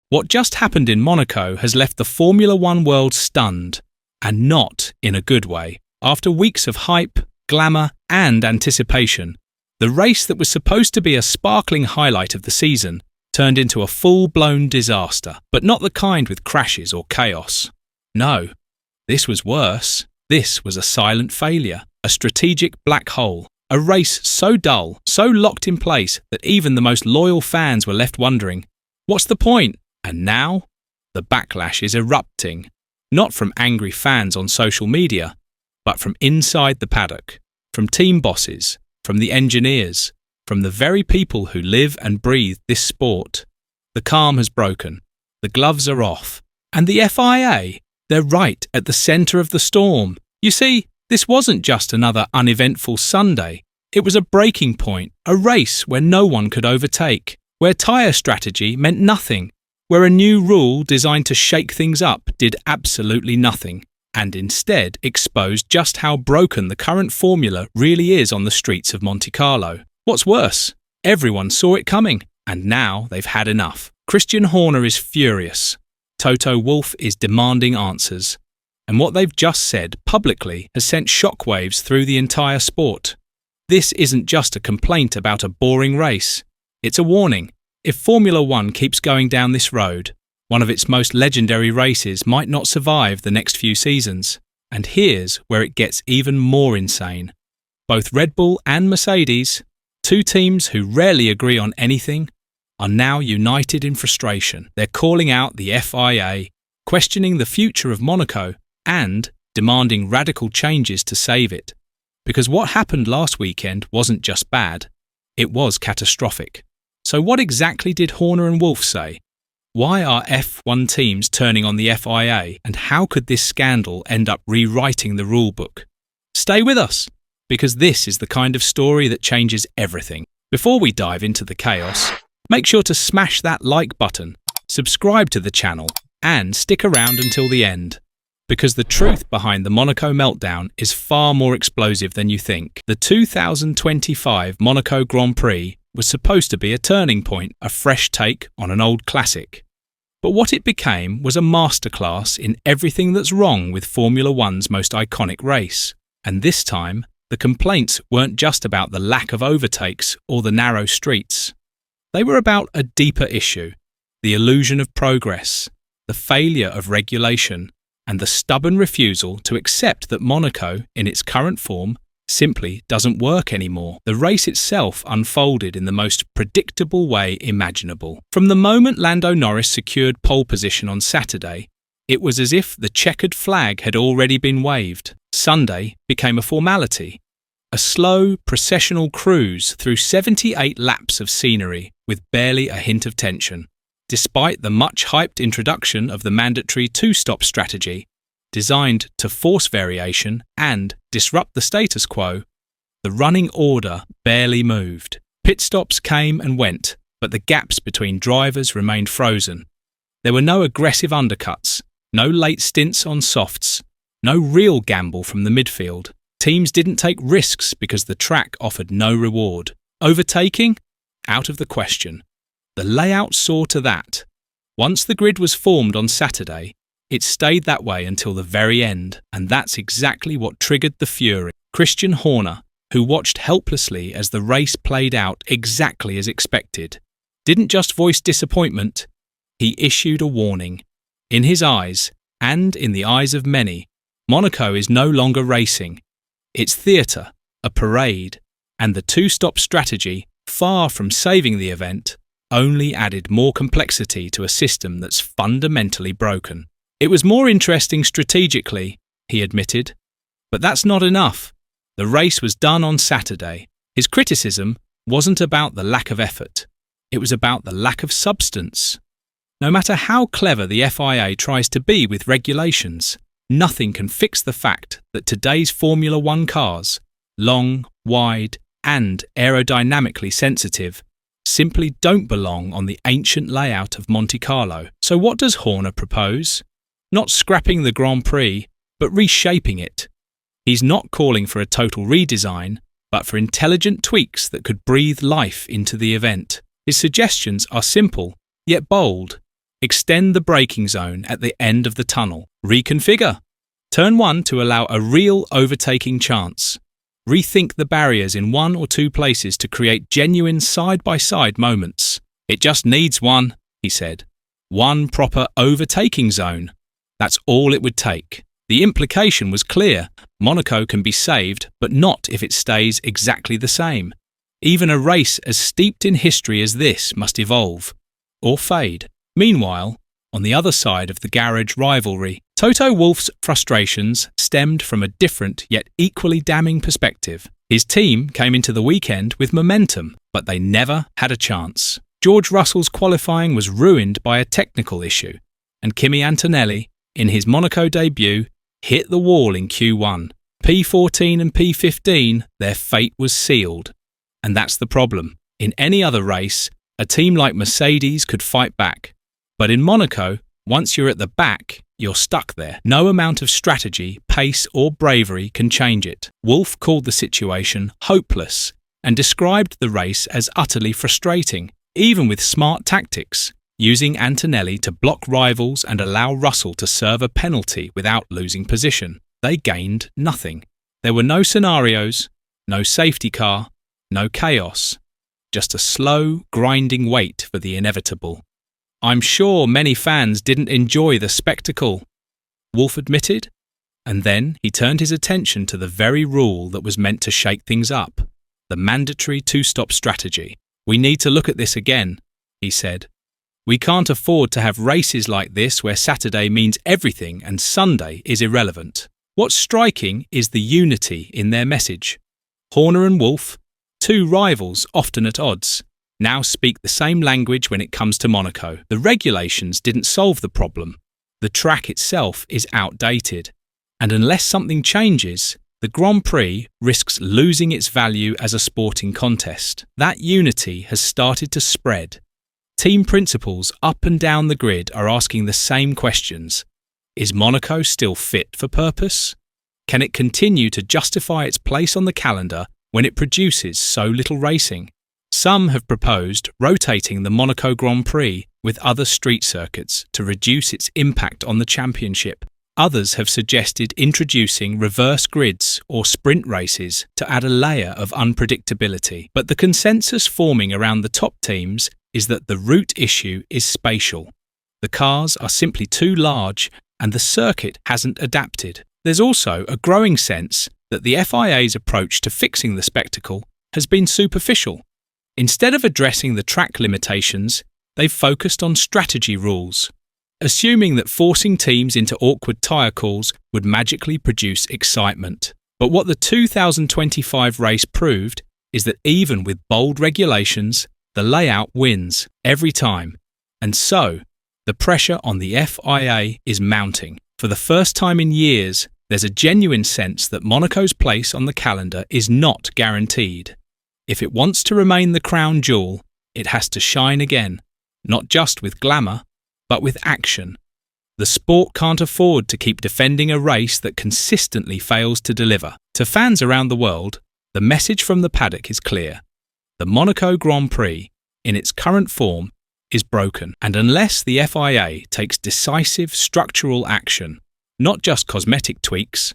What just happened in Monaco has left the Formula One world stunned, and not in a good way. After weeks of hype, glamour, and anticipation, the race that was supposed to be a sparkling highlight of the season turned into a full-blown disaster, but not the kind with crashes or chaos. No, this was worse. This was a silent failure, a strategic black hole, a race so dull, so locked in place that even the most loyal fans were left wondering, what's the point? And now, the backlash is erupting, not from angry fans on social media, but from inside the paddock, from team bosses, from the engineers, from the very people who live and breathe this sport. The calm has broken, the gloves are off, and the FIA, they're right at the centre of the storm. You see, this wasn't just another uneventful Sunday. It was a breaking point, a race where no one could overtake, where tyre strategy meant nothing, where a new rule designed to shake things up did absolutely nothing, and instead exposed just how broken the current formula really is on the streets of Monte Carlo. What's worse, everyone saw it coming, and now they've had enough. Christian Horner is furious. Toto Wolff is demanding answers. And what they've just said publicly has sent shockwaves through the entire sport. This isn't just a complaint about a boring race. It's a warning. If Formula One keeps going down this road, one of its most legendary races might not survive the next few seasons. And here's where it gets even more insane. Both Red Bull and Mercedes, two teams who rarely agree on anything, are now united in frustration. They're calling out the FIA, questioning the future of Monaco, and demanding radical changes to save it. Because what happened last weekend wasn't just bad, it was catastrophic. So what exactly did Horner and Wolff say? Why are F1 teams turning on the FIA, and how could this scandal end up rewriting the rulebook? Stay with us, because this is the kind of story that changes everything. Before we dive into the chaos, make sure to smash that like button, subscribe to the channel, and stick around until the end. Because the truth behind the Monaco meltdown is far more explosive than you think. The 2025 Monaco Grand Prix was supposed to be a turning point, a fresh take on an old classic. But what it became was a masterclass in everything that's wrong with Formula One's most iconic race. And this time, the complaints weren't just about the lack of overtakes or the narrow streets. They were about a deeper issue, the illusion of progress, the failure of regulation, and the stubborn refusal to accept that Monaco, in its current form, simply doesn't work anymore. The race itself unfolded in the most predictable way imaginable. From the moment Lando Norris secured pole position on Saturday, it was as if the checkered flag had already been waved. Sunday became a formality, a slow, processional cruise through 78 laps of scenery with barely a hint of tension. Despite the much-hyped introduction of the mandatory two-stop strategy, designed to force variation and disrupt the status quo, the running order barely moved. Pit stops came and went, but the gaps between drivers remained frozen. There were no aggressive undercuts, no late stints on softs, no real gamble from the midfield. Teams didn't take risks because the track offered no reward. Overtaking? Out of the question. The layout saw to that. Once the grid was formed on Saturday, it stayed that way until the very end, and that's exactly what triggered the fury. Christian Horner, who watched helplessly as the race played out exactly as expected, didn't just voice disappointment, he issued a warning. In his eyes, and in the eyes of many, Monaco is no longer racing. It's theatre, a parade, and the two-stop strategy, far from saving the event, only added more complexity to a system that's fundamentally broken. It was more interesting strategically, he admitted, but that's not enough. The race was done on Saturday. His criticism wasn't about the lack of effort. It was about the lack of substance. No matter how clever the FIA tries to be with regulations, nothing can fix the fact that today's Formula One cars, long, wide, and aerodynamically sensitive, simply don't belong on the ancient layout of Monte Carlo. So what does Horner propose? Not scrapping the Grand Prix, but reshaping it. He's not calling for a total redesign, but for intelligent tweaks that could breathe life into the event. His suggestions are simple, yet bold. Extend the braking zone at the end of the tunnel. Reconfigure. Turn 1 to allow a real overtaking chance. Rethink the barriers in 1 or 2 places to create genuine side-by-side moments. It just needs one, he said. One proper overtaking zone. That's all it would take. The implication was clear. Monaco can be saved, but not if it stays exactly the same. Even a race as steeped in history as this must evolve. Or fade. Meanwhile, on the other side of the garage rivalry, Toto Wolff's frustrations stemmed from a different yet equally damning perspective. His team came into the weekend with momentum, but they never had a chance. George Russell's qualifying was ruined by a technical issue, and Kimi Antonelli, in his Monaco debut, hit the wall in Q1. P14 and P15, their fate was sealed. And that's the problem. In any other race, a team like Mercedes could fight back. But in Monaco, once you're at the back, you're stuck there. No amount of strategy, pace or bravery can change it. Wolff called the situation hopeless and described the race as utterly frustrating, even with smart tactics, using Antonelli to block rivals and allow Russell to serve a penalty without losing position. They gained nothing. There were no scenarios, no safety car, no chaos, just a slow, grinding wait for the inevitable. I'm sure many fans didn't enjoy the spectacle, Wolff admitted, and then he turned his attention to the very rule that was meant to shake things up, the mandatory two-stop strategy. We need to look at this again, he said. We can't afford to have races like this where Saturday means everything and Sunday is irrelevant. What's striking is the unity in their message. Horner and Wolff, two rivals often at odds, now speak the same language when it comes to Monaco. The regulations didn't solve the problem. The track itself is outdated. And unless something changes, the Grand Prix risks losing its value as a sporting contest. That unity has started to spread. Team principals up and down the grid are asking the same questions. Is Monaco still fit for purpose? Can it continue to justify its place on the calendar when it produces so little racing? Some have proposed rotating the Monaco Grand Prix with other street circuits to reduce its impact on the championship. Others have suggested introducing reverse grids or sprint races to add a layer of unpredictability. But the consensus forming around the top teams is that the root issue is spatial. The cars are simply too large and the circuit hasn't adapted. There's also a growing sense that the FIA's approach to fixing the spectacle has been superficial. Instead of addressing the track limitations, they've focused on strategy rules, assuming that forcing teams into awkward tyre calls would magically produce excitement. But what the 2025 race proved is that even with bold regulations, the layout wins every time. And so, the pressure on the FIA is mounting. For the first time in years, there's a genuine sense that Monaco's place on the calendar is not guaranteed. If it wants to remain the crown jewel, it has to shine again, not just with glamour, but with action. The sport can't afford to keep defending a race that consistently fails to deliver. To fans around the world, the message from the paddock is clear. The Monaco Grand Prix, in its current form, is broken, and unless the FIA takes decisive structural action, not just cosmetic tweaks,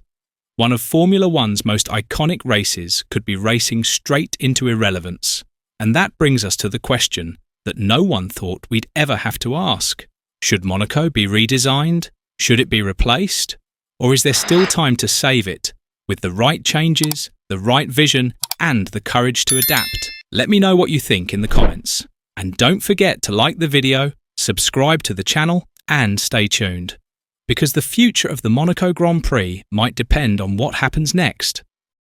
one of Formula One's most iconic races could be racing straight into irrelevance. And that brings us to the question that no one thought we'd ever have to ask. Should Monaco be redesigned? Should it be replaced? Or is there still time to save it, with the right changes, the right vision, and the courage to adapt? Let me know what you think in the comments. And don't forget to like the video, subscribe to the channel, and stay tuned. Because the future of the Monaco Grand Prix might depend on what happens next.